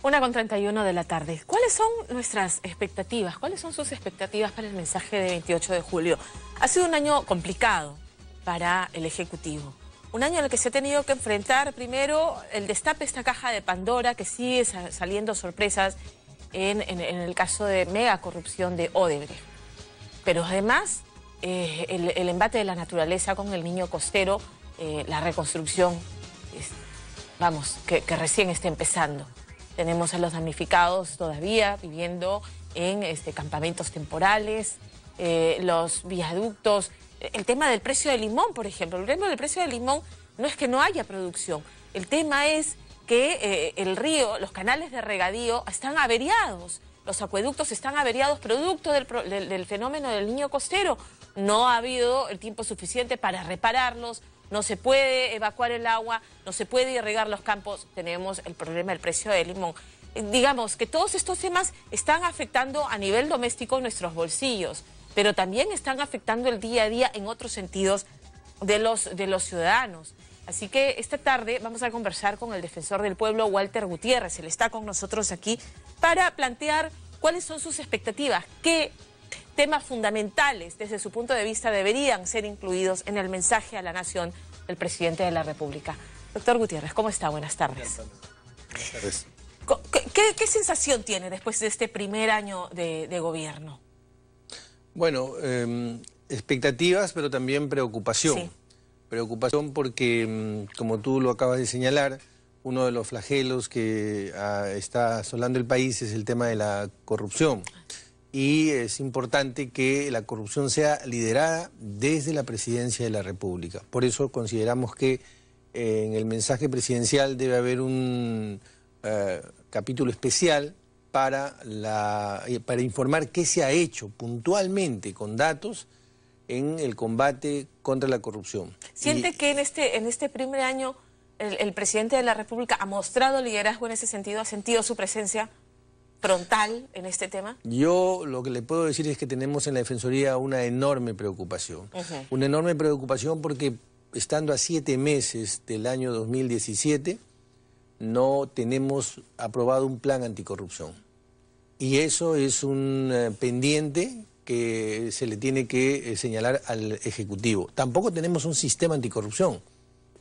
1:31 de la tarde. ¿Cuáles son nuestras expectativas? ¿Cuáles son sus expectativas para el mensaje de 28 de julio? Ha sido un año complicado para el Ejecutivo. Un año en el que se ha tenido que enfrentar primero el destape de esta caja de Pandora, que sigue saliendo sorpresas en el caso de mega corrupción de Odebrecht. Pero además, el embate de la naturaleza con el niño costero, la reconstrucción, que recién está empezando. Tenemos a los damnificados todavía viviendo en campamentos temporales, los viaductos, el tema del precio del limón, por ejemplo. El tema del precio del limón no es que no haya producción, el tema es que el río, los canales de regadío están averiados, los acueductos están averiados producto del fenómeno del niño costero. No ha habido el tiempo suficiente para repararlos, no se puede evacuar el agua, no se puede irrigar los campos, tenemos el problema del precio del limón. Digamos que todos estos temas están afectando a nivel doméstico nuestros bolsillos, pero también están afectando el día a día en otros sentidos de los ciudadanos. Así que esta tarde vamos a conversar con el defensor del pueblo, Walter Gutiérrez. Él está con nosotros aquí para plantear cuáles son sus expectativas, qué temas fundamentales desde su punto de vista deberían ser incluidos en el mensaje a la nación del presidente de la República. Doctor Gutiérrez, ¿cómo está? Buenas tardes. Buenas tardes. ¿Qué sensación tiene después de este primer año de gobierno? Bueno, expectativas, pero también preocupación. Sí. Preocupación porque, como tú lo acabas de señalar, uno de los flagelos que está asolando el país es el tema de la corrupción. Y es importante que la corrupción sea liderada desde la Presidencia de la República. Por eso consideramos que en el mensaje presidencial debe haber un capítulo especial para informar qué se ha hecho puntualmente con datos en el combate contra la corrupción. ¿Siente que en este primer año el presidente de la República ha mostrado liderazgo en ese sentido? ¿Ha sentido su presencia frontal en este tema? Yo lo que le puedo decir es que tenemos en la Defensoría una enorme preocupación. Una enorme preocupación porque estando a 7 meses del año 2017 no tenemos aprobado un plan anticorrupción. Y eso es un pendiente que se le tiene que señalar al Ejecutivo. Tampoco tenemos un sistema anticorrupción,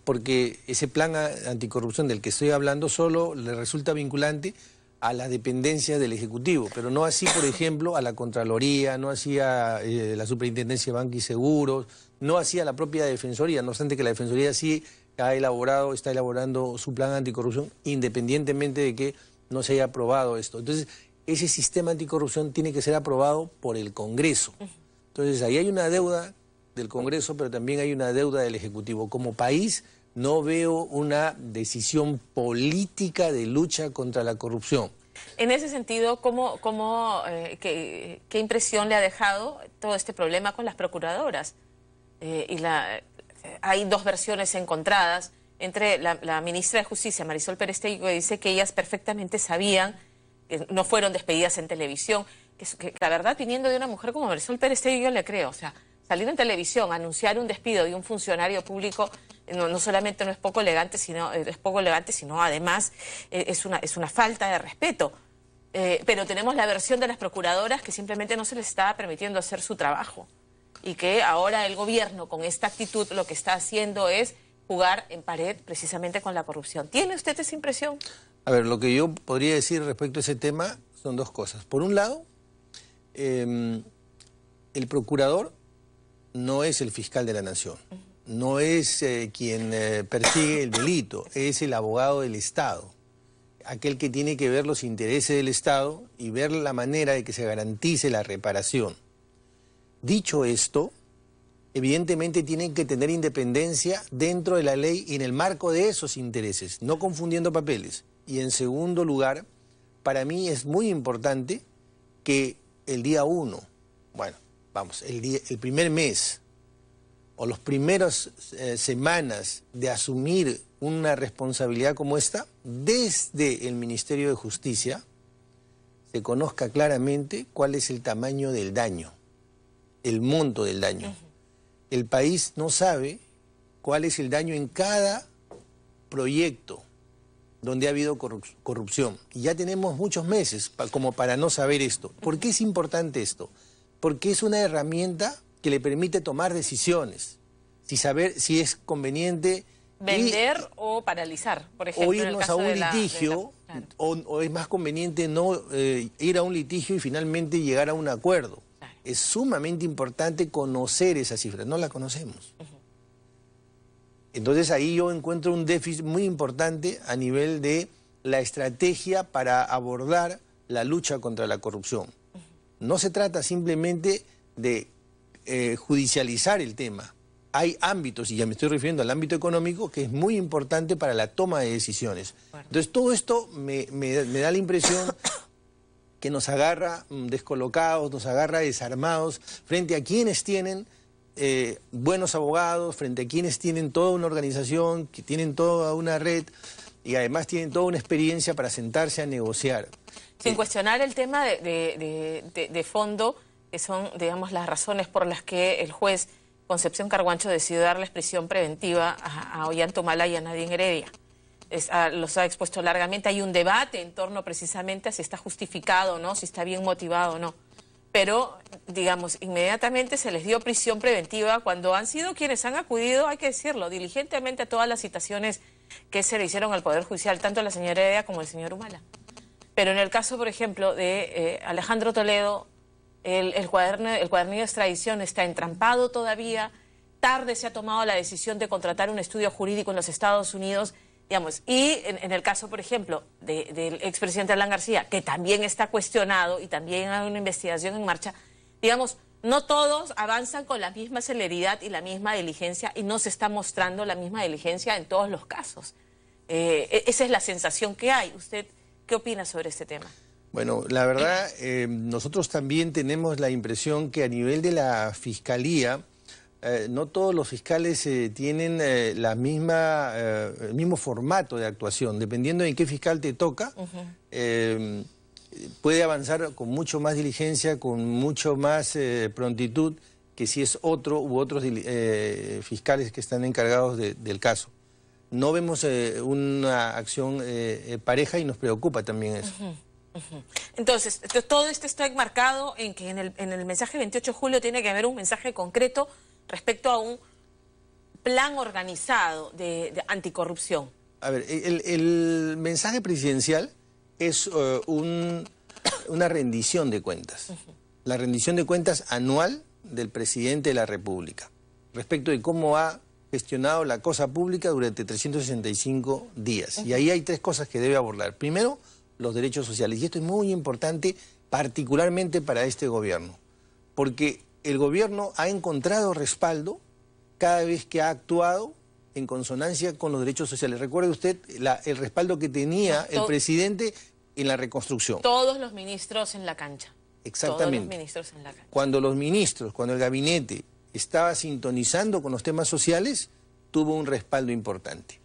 porque ese plan anticorrupción del que estoy hablando solo le resulta vinculante a las dependencias del Ejecutivo, pero no así, por ejemplo, a la Contraloría, no así a la Superintendencia de Banca y Seguros, no así a la propia Defensoría, no obstante que la Defensoría sí está elaborando su plan anticorrupción, independientemente de que no se haya aprobado esto. Entonces, ese sistema anticorrupción tiene que ser aprobado por el Congreso. Entonces, ahí hay una deuda del Congreso, pero también hay una deuda del Ejecutivo. Como país, no veo una decisión política de lucha contra la corrupción. En ese sentido, ¿qué impresión le ha dejado todo este problema con las procuradoras? Hay dos versiones encontradas entre la ministra de Justicia, Marisol Perestegui, que dice que ellas perfectamente sabían que no fueron despedidas en televisión, que la verdad, viniendo de una mujer como Marisol Perestegui, yo le creo, o sea, salir en televisión, anunciar un despido de un funcionario público, no solamente no es poco elegante, sino además es una falta de respeto. Pero tenemos la versión de las procuradoras que simplemente no se les está permitiendo hacer su trabajo y que ahora el gobierno con esta actitud lo que está haciendo es jugar en pared precisamente con la corrupción. ¿Tiene usted esa impresión? A ver, lo que yo podría decir respecto a ese tema son dos cosas. Por un lado, el procurador no es el fiscal de la nación, no es quien persigue el delito, es el abogado del Estado, aquel que tiene que ver los intereses del Estado y ver la manera de que se garantice la reparación. Dicho esto, evidentemente tienen que tener independencia dentro de la ley y en el marco de esos intereses, no confundiendo papeles. Y en segundo lugar, para mí es muy importante que el día 1, el primer mes o las primeras semanas de asumir una responsabilidad como esta, desde el Ministerio de Justicia, se conozca claramente cuál es el tamaño del daño, el monto del daño. El país no sabe cuál es el daño en cada proyecto donde ha habido corrupción. Y ya tenemos muchos meses como para no saber esto. ¿Por qué es importante esto? Porque es una herramienta que le permite tomar decisiones, saber si es conveniente vender o paralizar, por ejemplo. O irnos a un litigio, claro. o es más conveniente no ir a un litigio y finalmente llegar a un acuerdo. Claro. Es sumamente importante conocer esa cifra, no la conocemos. Entonces ahí yo encuentro un déficit muy importante a nivel de la estrategia para abordar la lucha contra la corrupción. No se trata simplemente de judicializar el tema. Hay ámbitos, y ya me estoy refiriendo al ámbito económico, que es muy importante para la toma de decisiones. Bueno. Entonces todo esto me da la impresión que nos agarra descolocados, nos agarra desarmados frente a quienes tienen buenos abogados, frente a quienes tienen toda una organización, que tienen toda una red y además tienen toda una experiencia para sentarse a negociar. Sin cuestionar el tema de fondo, que son, digamos, las razones por las que el juez Concepción Carguancho decidió darles prisión preventiva a Ollanta y a Nadine Heredia. Los ha expuesto largamente. Hay un debate en torno precisamente a si está justificado o no, si está bien motivado o no. Pero, digamos, inmediatamente se les dio prisión preventiva cuando han sido quienes han acudido, hay que decirlo, diligentemente a todas las citaciones que se le hicieron al Poder Judicial, tanto la señora Heredia como el señor Humala. Pero en el caso, por ejemplo, de Alejandro Toledo, el cuadernillo de extradición está entrampado todavía. Tarde se ha tomado la decisión de contratar un estudio jurídico en los Estados Unidos, digamos. Y en el caso, por ejemplo, del expresidente Alan García, que también está cuestionado y también hay una investigación en marcha, digamos, no todos avanzan con la misma celeridad y la misma diligencia y no se está mostrando la misma diligencia en todos los casos. Esa es la sensación que hay. ¿Usted qué opina sobre este tema? Bueno, la verdad, nosotros también tenemos la impresión que a nivel de la Fiscalía, no todos los fiscales tienen el mismo formato de actuación. Dependiendo de qué fiscal te toca, puede avanzar con mucho más diligencia, con mucho más prontitud, que si es otro u otros fiscales que están encargados del caso. No vemos una acción pareja y nos preocupa también eso. Entonces, todo esto está enmarcado en que en el mensaje 28 de julio tiene que haber un mensaje concreto respecto a un plan organizado de anticorrupción. A ver, el mensaje presidencial es una rendición de cuentas. La rendición de cuentas anual del presidente de la República respecto de cómo ha gestionado la cosa pública durante 365 días. Y ahí hay tres cosas que debe abordar. Primero, los derechos sociales. Y esto es muy importante particularmente para este gobierno, porque el gobierno ha encontrado respaldo cada vez que ha actuado en consonancia con los derechos sociales. Recuerde usted el respaldo que tenía el presidente en la reconstrucción. Todos los ministros en la cancha. Exactamente. Todos los ministros en la cancha. Cuando el gabinete estaba sintonizando con los temas sociales, tuvo un respaldo importante.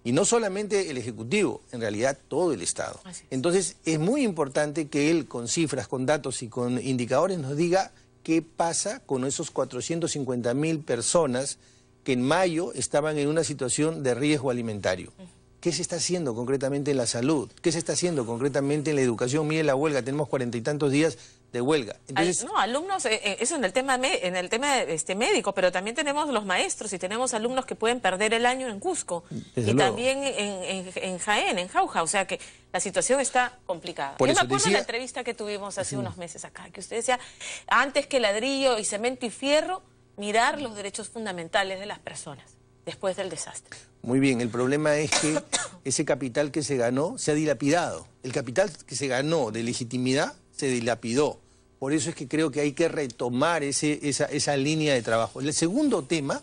Y no solamente el Ejecutivo, en realidad todo el Estado. Entonces es muy importante que él, con cifras, con datos y con indicadores, nos diga qué pasa con esos 450.000 personas que en mayo estaban en una situación de riesgo alimentario. ¿Qué se está haciendo concretamente en la salud? ¿Qué se está haciendo concretamente en la educación? Mire la huelga, tenemos 40 y tantos días de huelga. Entonces, no, alumnos, eso en el tema médico, pero también tenemos los maestros y tenemos alumnos que pueden perder el año en Cusco y también en Jaén, en Jauja, o sea que la situación está complicada. Yo me acuerdo de la entrevista que tuvimos hace unos meses acá, que usted decía, antes que ladrillo y cemento y fierro, mirar los derechos fundamentales de las personas después del desastre. Muy bien, el problema es que ese capital que se ganó se ha dilapidado. El capital que se ganó de legitimidad se dilapidó. Por eso es que creo que hay que retomar esa línea de trabajo. El segundo tema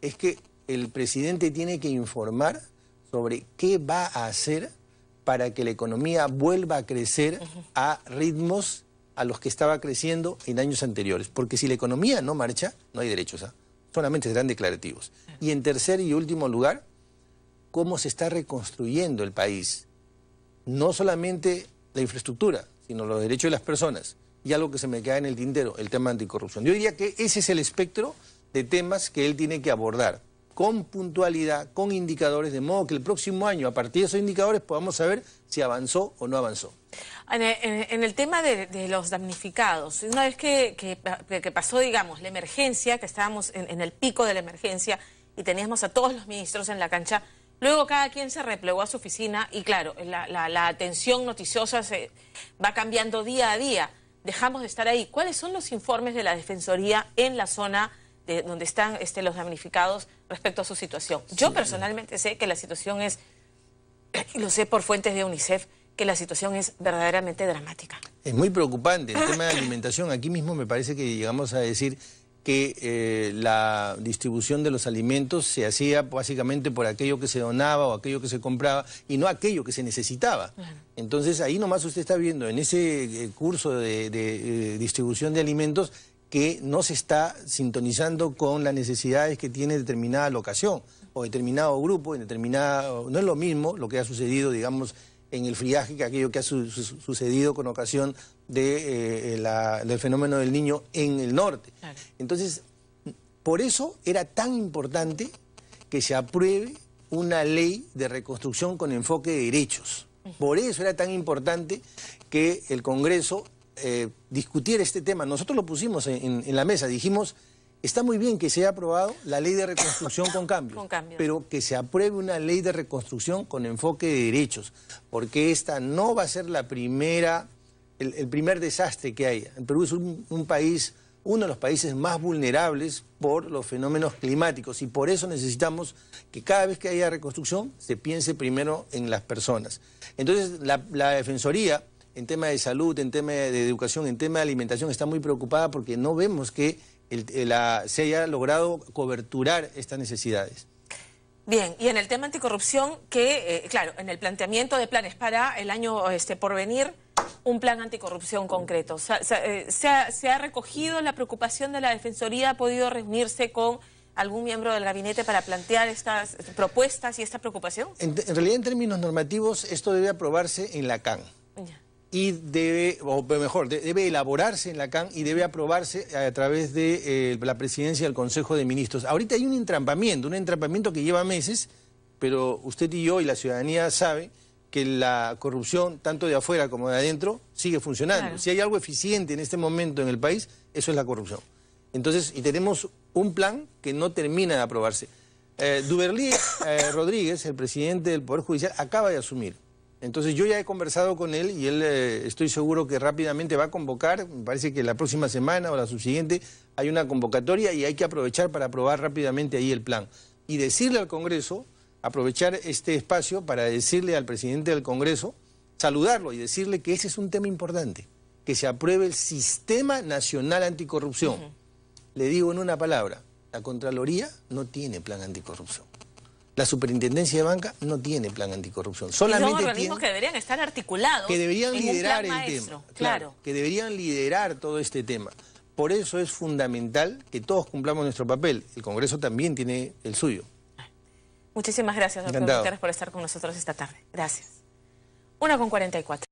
es que el presidente tiene que informar sobre qué va a hacer para que la economía vuelva a crecer a ritmos a los que estaba creciendo en años anteriores. Porque si la economía no marcha, no hay derechos, solamente serán declarativos. Y en tercer y último lugar, cómo se está reconstruyendo el país. No solamente la infraestructura, sino los derechos de las personas. Y algo que se me queda en el tintero, el tema anticorrupción. Yo diría que ese es el espectro de temas que él tiene que abordar. con puntualidad, con indicadores, de modo que el próximo año, a partir de esos indicadores, podamos saber si avanzó o no avanzó. En el tema de los damnificados, una vez que pasó, digamos, la emergencia, que estábamos en el pico de la emergencia y teníamos a todos los ministros en la cancha, luego cada quien se replegó a su oficina y claro, la atención noticiosa se va cambiando día a día. Dejamos de estar ahí. ¿Cuáles son los informes de la Defensoría en la zona donde están los damnificados respecto a su situación? Yo personalmente sé que la situación es, y lo sé por fuentes de UNICEF, que la situación es verdaderamente dramática. Es muy preocupante el tema de alimentación. Aquí mismo me parece que llegamos a decir que la distribución de los alimentos se hacía básicamente por aquello que se donaba o aquello que se compraba y no aquello que se necesitaba. Claro. Entonces ahí nomás usted está viendo en ese curso de distribución de alimentos que no se está sintonizando con las necesidades que tiene determinada locación o determinado grupo, en determinada, no es lo mismo lo que ha sucedido, digamos, en el friaje que aquello que ha sucedido con ocasión del fenómeno del Niño en el norte. Claro. Entonces, por eso era tan importante que se apruebe una ley de reconstrucción con enfoque de derechos. Por eso era tan importante que el Congreso discutiera este tema. Nosotros lo pusimos en la mesa, dijimos, está muy bien que se haya aprobado la ley de reconstrucción con cambios, pero que se apruebe una ley de reconstrucción con enfoque de derechos, porque esta no va a ser la primera, el primer desastre que haya. El Perú es un país, uno de los países más vulnerables por los fenómenos climáticos y por eso necesitamos que cada vez que haya reconstrucción se piense primero en las personas. Entonces la Defensoría, en tema de salud, en tema de educación, en tema de alimentación, está muy preocupada porque no vemos que se haya logrado coberturar estas necesidades. Bien, y en el tema anticorrupción, claro, en el planteamiento de planes para el año por venir, un plan anticorrupción concreto. ¿Se ha recogido la preocupación de la Defensoría? ¿Ha podido reunirse con algún miembro del gabinete para plantear estas propuestas y esta preocupación? En realidad, en términos normativos, esto debe aprobarse en la CAN. Ya. Y debe elaborarse en la CAN y debe aprobarse a través de la presidencia del Consejo de Ministros. Ahorita hay un entrampamiento que lleva meses, pero usted y yo y la ciudadanía sabe que la corrupción, tanto de afuera como de adentro, sigue funcionando. Claro. Si hay algo eficiente en este momento en el país, eso es la corrupción. Entonces, y tenemos un plan que no termina de aprobarse. Duberlí Rodríguez, el presidente del Poder Judicial, acaba de asumir. Entonces yo ya he conversado con él y él estoy seguro que rápidamente va a convocar, me parece que la próxima semana o la subsiguiente hay una convocatoria y hay que aprovechar para aprobar rápidamente ahí el plan. Y decirle al Congreso, aprovechar este espacio para decirle al presidente del Congreso, saludarlo y decirle que ese es un tema importante, que se apruebe el Sistema Nacional Anticorrupción. Le digo en una palabra, la Contraloría no tiene plan anticorrupción. La Superintendencia de Banca no tiene plan anticorrupción. Solamente son organismos que deberían estar articulados. Que deberían liderar el maestro, tema. Claro, que deberían liderar todo este tema. Por eso es fundamental que todos cumplamos nuestro papel. El Congreso también tiene el suyo. Muchísimas gracias, doctor Gutiérrez, por estar con nosotros esta tarde. Gracias. 1:44.